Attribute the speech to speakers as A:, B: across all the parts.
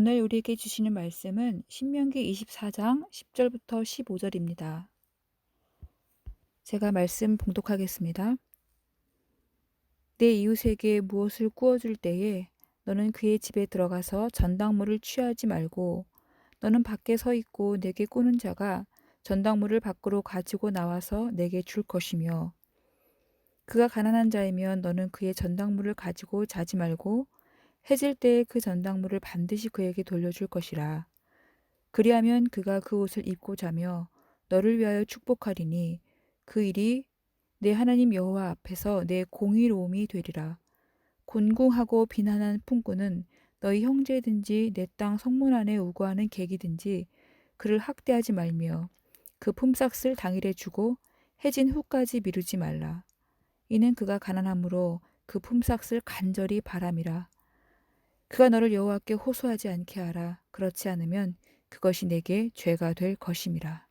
A: 오늘 우리에게 주시는 말씀은 신명기 24장 10절부터 15절입니다. 제가 말씀 봉독하겠습니다. 내 이웃에게 무엇을 구워줄 때에 너는 그의 집에 들어가서 전당물을 취하지 말고 너는 밖에 서 있고 내게 꾸는 자가 전당물을 밖으로 가지고 나와서 내게 줄 것이며 그가 가난한 자이면 너는 그의 전당물을 가지고 자지 말고 해질 때에 그 전당물을 반드시 그에게 돌려줄 것이라. 그리하면 그가 그 옷을 입고 자며 너를 위하여 축복하리니 그 일이 내 하나님 여호와 앞에서 내 공의로움이 되리라. 곤궁하고 비난한 품꾼은 너희 형제든지 내 땅 성문 안에 우거하는 객이든지 그를 학대하지 말며 그 품삯을 당일에 주고 해진 후까지 미루지 말라. 이는 그가 가난함으로 그 품삯을 간절히 바람이라. 그가 너를 여호와께 호소하지 않게 하라. 그렇지 않으면 그것이 내게 죄가 될 것임이라.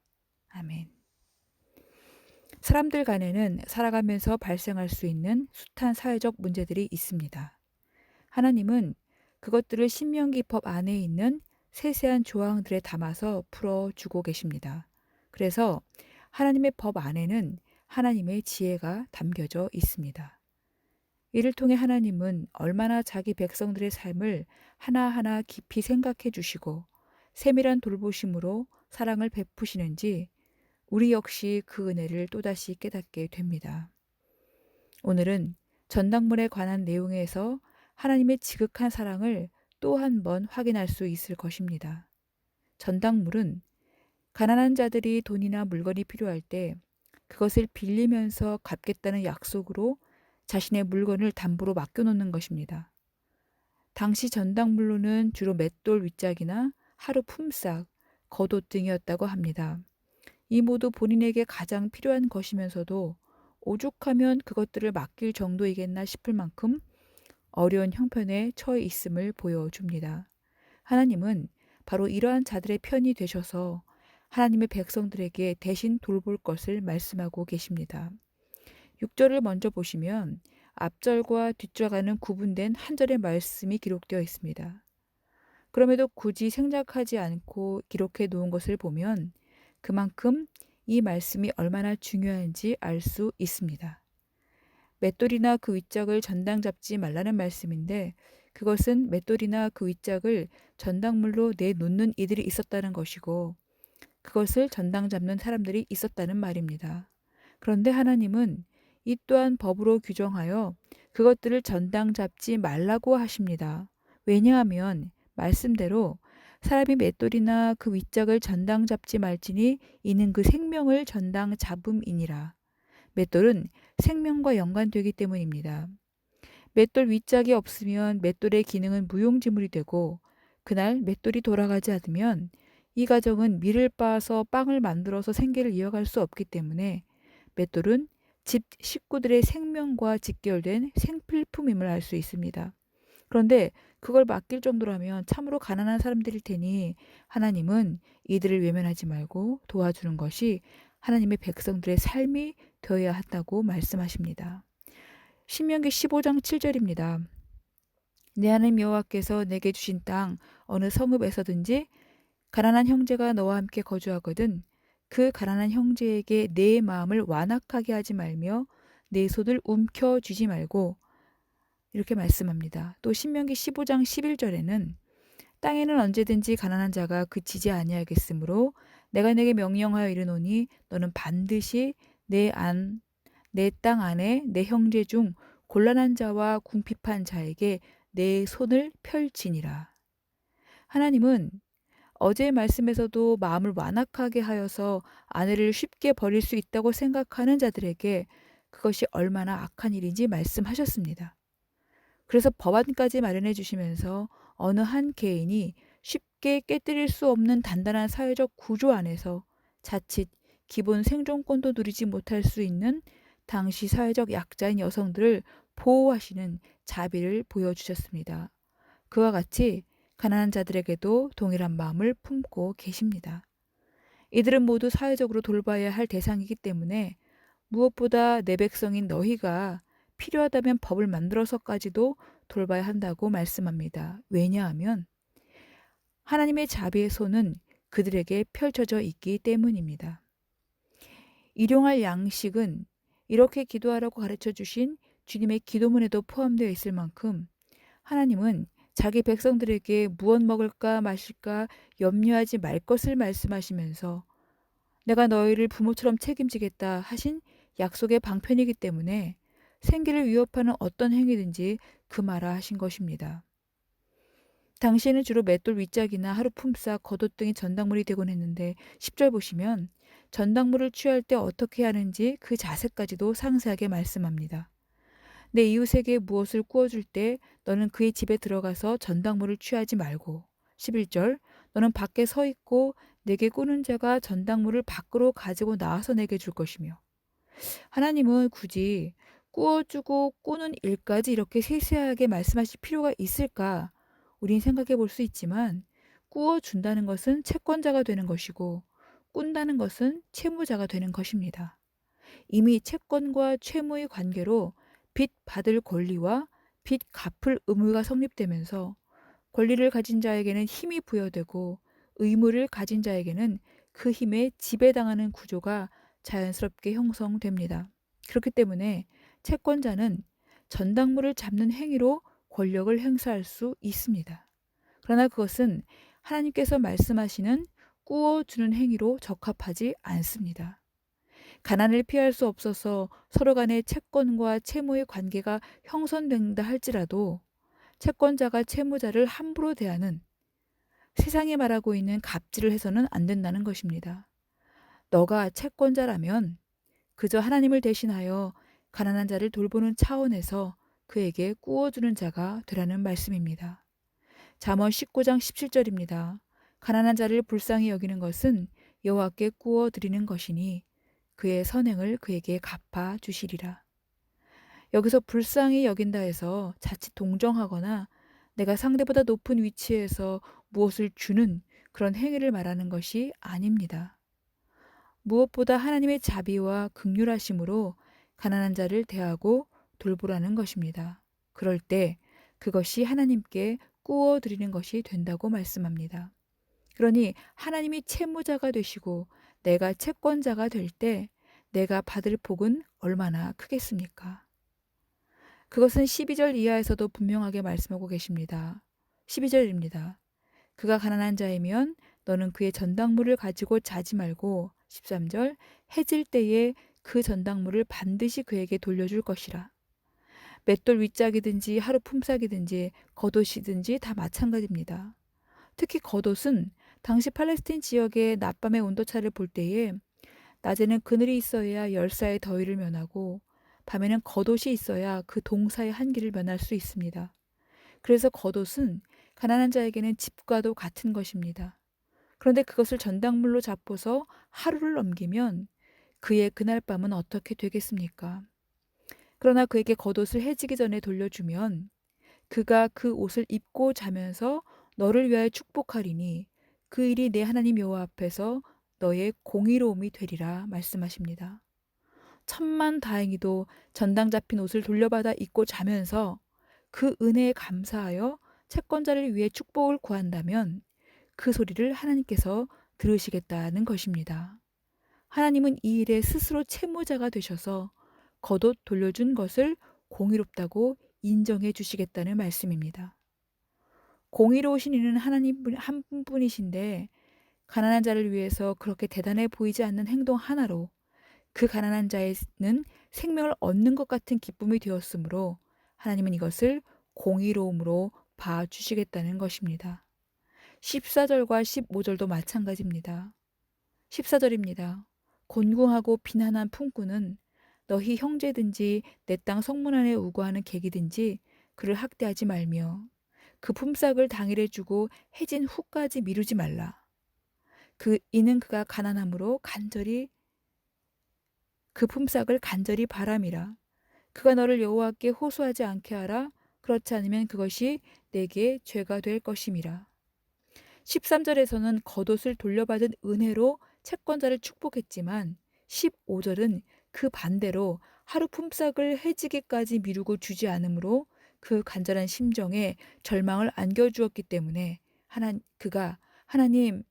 A: 아멘. 사람들 간에는 살아가면서 발생할 수 있는 숱한 사회적 문제들이 있습니다. 하나님은 그것들을 신명기법 안에 있는 세세한 조항들에 담아서 풀어주고 계십니다. 그래서 하나님의 법 안에는 하나님의 지혜가 담겨져 있습니다. 이를 통해 하나님은 얼마나 자기 백성들의 삶을 하나하나 깊이 생각해 주시고 세밀한 돌보심으로 사랑을 베푸시는지 우리 역시 그 은혜를 또다시 깨닫게 됩니다. 오늘은 전당물에 관한 내용에서 하나님의 지극한 사랑을 또 한 번 확인할 수 있을 것입니다. 전당물은 가난한 자들이 돈이나 물건이 필요할 때 그것을 빌리면서 갚겠다는 약속으로 자신의 물건을 담보로 맡겨놓는 것입니다. 당시 전당물로는 주로 맷돌 윗짝이나 하루 품삯, 겉옷 등이었다고 합니다. 이 모두 본인에게 가장 필요한 것이면서도 오죽하면 그것들을 맡길 정도이겠나 싶을 만큼 어려운 형편에 처해 있음을 보여줍니다. 하나님은 바로 이러한 자들의 편이 되셔서 하나님의 백성들에게 대신 돌볼 것을 말씀하고 계십니다. 6절을 먼저 보시면 앞절과 뒷절과는 구분된 한 절의 말씀이 기록되어 있습니다. 그럼에도 굳이 생략하지 않고 기록해 놓은 것을 보면 그만큼 이 말씀이 얼마나 중요한지 알 수 있습니다. 맷돌이나 그 윗짝을 전당 잡지 말라는 말씀인데 그것은 맷돌이나 그 윗짝을 전당물로 내놓는 이들이 있었다는 것이고 그것을 전당 잡는 사람들이 있었다는 말입니다. 그런데 하나님은 이 또한 법으로 규정하여 그것들을 전당 잡지 말라고 하십니다. 왜냐하면 말씀대로 사람이 맷돌이나 그 윗짝을 전당 잡지 말지니 이는 그 생명을 전당 잡음이니라. 맷돌은 생명과 연관되기 때문입니다. 맷돌 윗짝이 없으면 맷돌의 기능은 무용지물이 되고 그날 맷돌이 돌아가지 않으면 이 가정은 밀을 빻아서 빵을 만들어서 생계를 이어갈 수 없기 때문에 맷돌은 집 식구들의 생명과 직결된 생필품임을 알 수 있습니다. 그런데 그걸 맡길 정도라면 참으로 가난한 사람들일 테니 하나님은 이들을 외면하지 말고 도와주는 것이 하나님의 백성들의 삶이 되어야 한다고 말씀하십니다. 신명기 15장 7절입니다. 내 하나님 여호와께서 내게 주신 땅 어느 성읍에서든지 가난한 형제가 너와 함께 거주하거든 그 가난한 형제에게 내 마음을 완악하게 하지 말며 내 손을 움켜쥐지 말고 이렇게 말씀합니다. 또 신명기 15장 11절에는 땅에는 언제든지 가난한 자가 그치지 아니하겠으므로 내가 내게 명령하여 이르노니 너는 반드시 내 땅 안에 내 형제 중 곤란한 자와 궁핍한 자에게 내 손을 펼치니라. 하나님은 어제의 말씀에서도 마음을 완악하게 하여서 아내를 쉽게 버릴 수 있다고 생각하는 자들에게 그것이 얼마나 악한 일인지 말씀하셨습니다. 그래서 법안까지 마련해 주시면서 어느 한 개인이 쉽게 깨뜨릴 수 없는 단단한 사회적 구조 안에서 자칫 기본 생존권도 누리지 못할 수 있는 당시 사회적 약자인 여성들을 보호하시는 자비를 보여주셨습니다. 그와 같이 가난한 자들에게도 동일한 마음을 품고 계십니다. 이들은 모두 사회적으로 돌봐야 할 대상이기 때문에 무엇보다 내 백성인 너희가 필요하다면 법을 만들어서까지도 돌봐야 한다고 말씀합니다. 왜냐하면 하나님의 자비의 손은 그들에게 펼쳐져 있기 때문입니다. 일용할 양식은 이렇게 기도하라고 가르쳐 주신 주님의 기도문에도 포함되어 있을 만큼 하나님은 자기 백성들에게 무엇 먹을까 마실까 염려하지 말 것을 말씀하시면서 내가 너희를 부모처럼 책임지겠다 하신 약속의 방편이기 때문에 생계를 위협하는 어떤 행위든지 금하라 하신 것입니다. 당시에는 주로 맷돌 윗짝이나 하루 품삯, 겉옷 등이 전당물이 되곤 했는데 10절 보시면 전당물을 취할 때 어떻게 하는지 그 자세까지도 상세하게 말씀합니다. 내 이웃에게 무엇을 구워줄 때 너는 그의 집에 들어가서 전당물을 취하지 말고 11절 너는 밖에 서 있고 내게 꾸는 자가 전당물을 밖으로 가지고 나와서 내게 줄 것이며 하나님은 굳이 구워주고 꾸는 일까지 이렇게 세세하게 말씀하실 필요가 있을까? 우린 생각해 볼 수 있지만 구워준다는 것은 채권자가 되는 것이고 꾼다는 것은 채무자가 되는 것입니다. 이미 채권과 채무의 관계로 빚 받을 권리와 빚 갚을 의무가 성립되면서 권리를 가진 자에게는 힘이 부여되고 의무를 가진 자에게는 그 힘에 지배당하는 구조가 자연스럽게 형성됩니다. 그렇기 때문에 채권자는 전당물을 잡는 행위로 권력을 행사할 수 있습니다. 그러나 그것은 하나님께서 말씀하시는 꾸어주는 행위로 적합하지 않습니다. 가난을 피할 수 없어서 서로 간의 채권과 채무의 관계가 형성된다 할지라도 채권자가 채무자를 함부로 대하는 세상이 말하고 있는 갑질을 해서는 안 된다는 것입니다. 너가 채권자라면 그저 하나님을 대신하여 가난한 자를 돌보는 차원에서 그에게 꾸어주는 자가 되라는 말씀입니다. 잠언 19장 17절입니다. 가난한 자를 불쌍히 여기는 것은 여호와께 꾸어 드리는 것이니 그의 선행을 그에게 갚아 주시리라. 여기서 불쌍히 여긴다 해서 자칫 동정하거나 내가 상대보다 높은 위치에서 무엇을 주는 그런 행위를 말하는 것이 아닙니다. 무엇보다 하나님의 자비와 긍휼하심으로 가난한 자를 대하고 돌보라는 것입니다. 그럴 때 그것이 하나님께 꾸어 드리는 것이 된다고 말씀합니다. 그러니 하나님이 채무자가 되시고 내가 채권자가 될 때 내가 받을 복은 얼마나 크겠습니까? 그것은 12절 이하에서도 분명하게 말씀하고 계십니다. 12절입니다. 그가 가난한 자이면 너는 그의 전당물을 가지고 자지 말고 13절 해질 때에 그 전당물을 반드시 그에게 돌려줄 것이라. 맷돌 윗짝이든지 하루 품삯이든지 겉옷이든지 다 마찬가지입니다. 특히 겉옷은 당시 팔레스틴 지역의 낮밤의 온도차를 볼 때에 낮에는 그늘이 있어야 열사의 더위를 면하고 밤에는 겉옷이 있어야 그 동사의 한기를 면할 수 있습니다. 그래서 겉옷은 가난한 자에게는 집과도 같은 것입니다. 그런데 그것을 전당물로 잡고서 하루를 넘기면 그의 그날 밤은 어떻게 되겠습니까? 그러나 그에게 겉옷을 해지기 전에 돌려주면 그가 그 옷을 입고 자면서 너를 위하여 축복하리니 그 일이 내 하나님 여호와 앞에서 너의 공의로움이 되리라 말씀하십니다. 천만 다행히도 전당 잡힌 옷을 돌려받아 입고 자면서 그 은혜에 감사하여 채권자를 위해 축복을 구한다면 그 소리를 하나님께서 들으시겠다는 것입니다. 하나님은 이 일에 스스로 채무자가 되셔서 겉옷 돌려준 것을 공의롭다고 인정해 주시겠다는 말씀입니다. 공의로우신 이는 하나님 한 분이신데 가난한 자를 위해서 그렇게 대단해 보이지 않는 행동 하나로 그 가난한 자는 생명을 얻는 것 같은 기쁨이 되었으므로 하나님은 이것을 공의로움으로 봐주시겠다는 것입니다. 14절과 15절도 마찬가지입니다. 14절입니다. 곤궁하고 비난한 품꾼은 너희 형제든지 내 땅 성문 안에 우거하는 객이든지 그를 학대하지 말며 그 품삯을 당일에 주고 해진 후까지 미루지 말라. 이는 그가 가난함으로 간절히 그 품삯을 간절히 바람이라. 그가 너를 여호와께 호소하지 않게 하라. 그렇지 않으면 그것이 내게 죄가 될 것임이라. 13절에서는 겉옷을 돌려받은 은혜로 채권자를 축복했지만 15절은 그 반대로 하루 품삯을 해지기까지 미루고 주지 않으므로 그 간절한 심정에 절망을 안겨주었기 때문에 그가 하나님,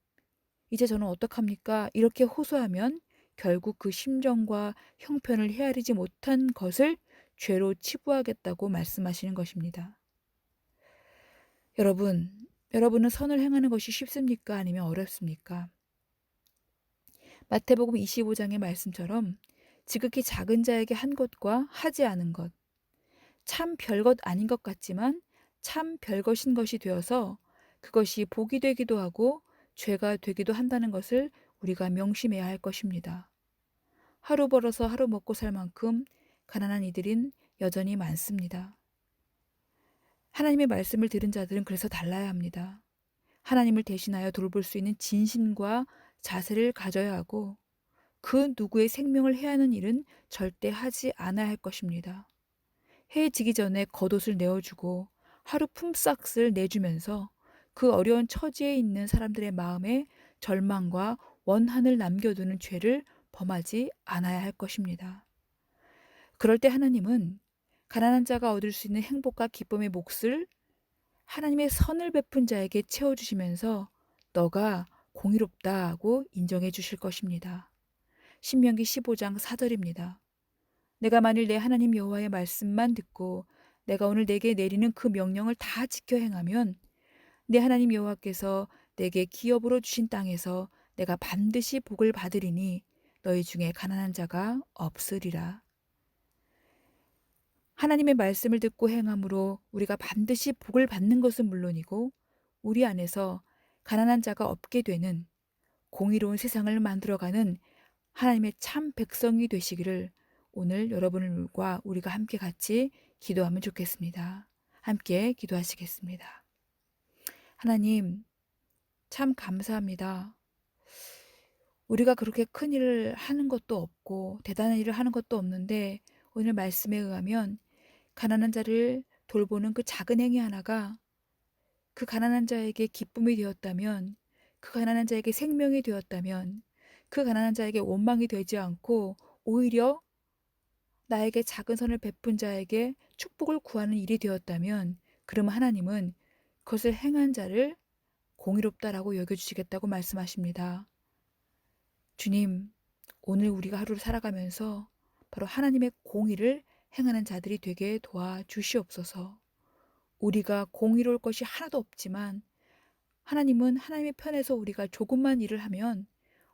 A: 이제 저는 어떡합니까? 이렇게 호소하면 결국 그 심정과 형편을 헤아리지 못한 것을 죄로 치부하겠다고 말씀하시는 것입니다. 여러분은 선을 행하는 것이 쉽습니까? 아니면 어렵습니까? 마태복음 25장의 말씀처럼 지극히 작은 자에게 한 것과 하지 않은 것, 참 별것 아닌 것 같지만 참 별것인 것이 되어서 그것이 복이 되기도 하고 죄가 되기도 한다는 것을 우리가 명심해야 할 것입니다. 하루 벌어서 하루 먹고 살 만큼 가난한 이들은 여전히 많습니다. 하나님의 말씀을 들은 자들은 그래서 달라야 합니다. 하나님을 대신하여 돌볼 수 있는 진심과 자세를 가져야 하고 그 누구의 생명을 해하는 일은 절대 하지 않아야 할 것입니다. 해 지기 전에 겉옷을 내어주고 하루 품삯을 내주면서 그 어려운 처지에 있는 사람들의 마음에 절망과 원한을 남겨두는 죄를 범하지 않아야 할 것입니다. 그럴 때 하나님은 가난한 자가 얻을 수 있는 행복과 기쁨의 몫을 하나님의 선을 베푼 자에게 채워주시면서 너가 공의롭다고 인정해 주실 것입니다. 신명기 15장 4절입니다. 내가 만일 내 하나님 여호와의 말씀만 듣고 내가 오늘 내게 내리는 그 명령을 다 지켜 행하면 내 하나님 여호와께서 내게 기업으로 주신 땅에서 내가 반드시 복을 받으리니 너희 중에 가난한 자가 없으리라. 하나님의 말씀을 듣고 행함으로 우리가 반드시 복을 받는 것은 물론이고 우리 안에서 가난한 자가 없게 되는 공의로운 세상을 만들어가는 하나님의 참 백성이 되시기를 오늘 여러분과 우리가 함께 같이 기도하면 좋겠습니다. 함께 기도하시겠습니다. 하나님, 참 감사합니다. 우리가 그렇게 큰 일을 하는 것도 없고 대단한 일을 하는 것도 없는데 오늘 말씀에 의하면 가난한 자를 돌보는 그 작은 행위 하나가 그 가난한 자에게 기쁨이 되었다면, 그 가난한 자에게 생명이 되었다면, 그 가난한 자에게 원망이 되지 않고 오히려 나에게 작은 선을 베푼 자에게 축복을 구하는 일이 되었다면 그러면 하나님은 그것을 행한 자를 공의롭다라고 여겨주시겠다고 말씀하십니다. 주님, 오늘 우리가 하루를 살아가면서 바로 하나님의 공의를 행하는 자들이 되게 도와주시옵소서. 우리가 공의로울 것이 하나도 없지만 하나님은 하나님의 편에서 우리가 조금만 일을 하면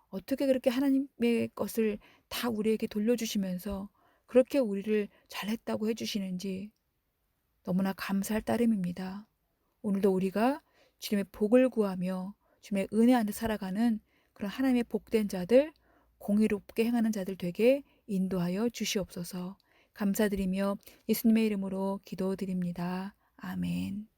A: 어떻게 그렇게 하나님의 것을 다 우리에게 돌려주시면서 그렇게 우리를 잘했다고 해주시는지 너무나 감사할 따름입니다. 오늘도 우리가 주님의 복을 구하며 주님의 은혜 안에 살아가는 그런 하나님의 복된 자들, 공의롭게 행하는 자들 되게 인도하여 주시옵소서. 감사드리며 예수님의 이름으로 기도드립니다. 아멘.